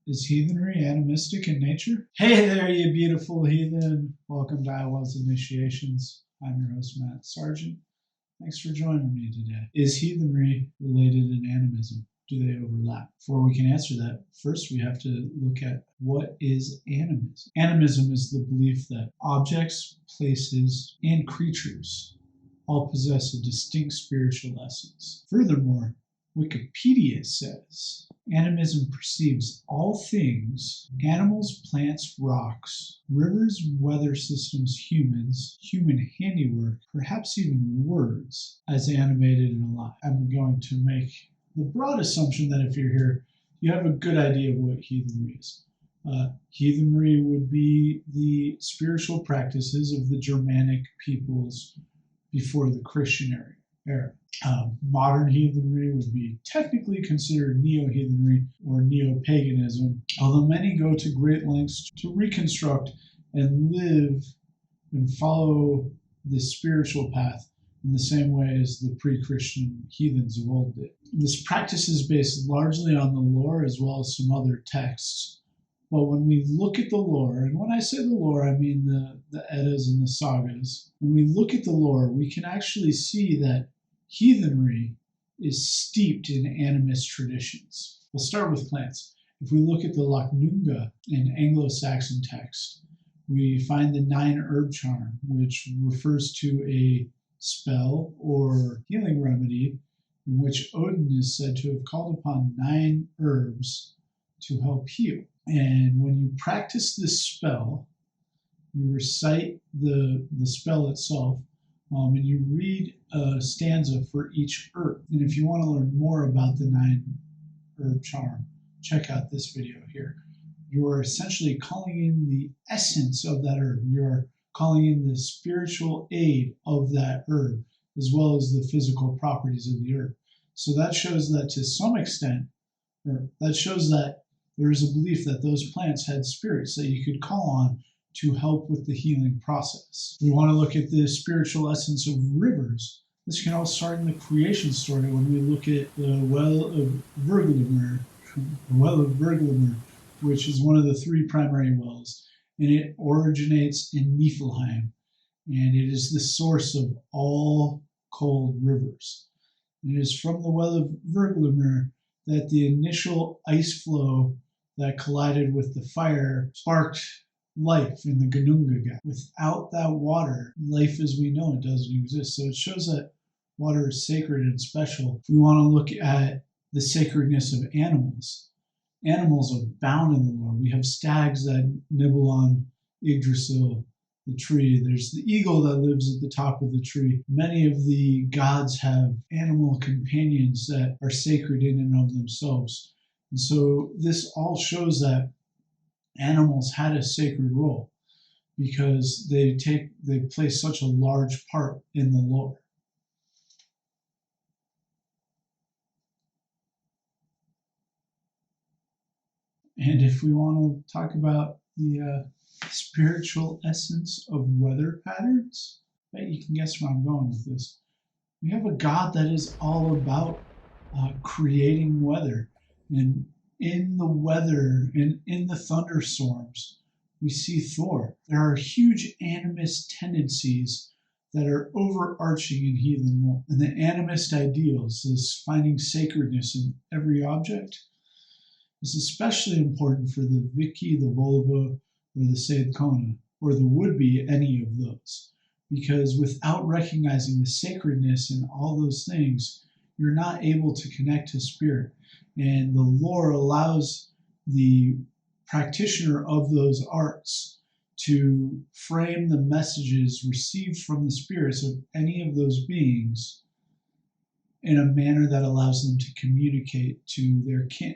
Is heathenry animistic in nature? Hey there, you beautiful heathen. Welcome to Iowa's Initiations. I'm your host, Matt Sargent. Thanks for joining me today. Is heathenry related in animism? Do they overlap? Before we can answer that, first we have to look at what is animism. Animism is the belief that objects, places, and creatures all possess a distinct spiritual essence. Furthermore, Wikipedia says, animism perceives all things, animals, plants, rocks, rivers, weather systems, humans, human handiwork, perhaps even words, as animated and alive. I'm going to make the broad assumption that if you're here, you have a good idea of what heathenry is. Heathenry would be the spiritual practices of the Germanic peoples before the Christian era. Modern heathenry would be technically considered neo-heathenry or neo-paganism, although many go to great lengths to reconstruct and live and follow the spiritual path in the same way as the pre-Christian heathens of old did. This practice is based largely on the lore as well as some other texts. But when we look at the lore, and when I say the lore, I mean the Eddas and the sagas, when we look at the lore, we can actually see that heathenry is steeped in animist traditions. We'll start with plants. If we look at the Lachnunga in Anglo-Saxon text, we find the 9 herb charm, which refers to a spell or healing remedy in which Odin is said to have called upon 9 herbs to help heal. And when you practice this spell, you recite the spell itself, and you read a stanza for each herb. And if you want to learn more about the 9 herb charm, check out this video here. You're essentially calling in the essence of that herb. You're calling in the spiritual aid of that herb, as well as the physical properties of the herb. So that shows that to some extent, or that shows that there is a belief that those plants had spirits that you could call on to help with the healing process. We want to look at the spiritual essence of rivers. This can all start in the creation story when we look at the Well of Verglamour, which is one of the 3 primary wells, and it originates in Niflheim, and it is the source of all cold rivers. And it is from the Well of Verglamour that the initial ice flow that collided with the fire sparked life in the Gnunga gap. Without that water, life as we know it doesn't exist. So it shows that water is sacred and special. If we want to look at the sacredness of animals, animals abound in the lore. We have stags that nibble on Yggdrasil, the tree. There's the eagle that lives at the top of the tree. Many of the gods have animal companions that are sacred in and of themselves. And so this all shows that animals had a sacred role because they play such a large part in the lore. And if we want to talk about the spiritual essence of weather patterns, I bet you can guess where I'm going with this. We have a God that is all about creating weather. And in the weather, in the thunderstorms, we see Thor. There are huge animist tendencies that are overarching in heathen lore. And the animist ideals is finding sacredness in every object is especially important for the Viki, the Volva, or the Seidkona, or the would-be any of those. Because without recognizing the sacredness in all those things, you're not able to connect to spirit. And the lore allows the practitioner of those arts to frame the messages received from the spirits of any of those beings in a manner that allows them to communicate to their kin.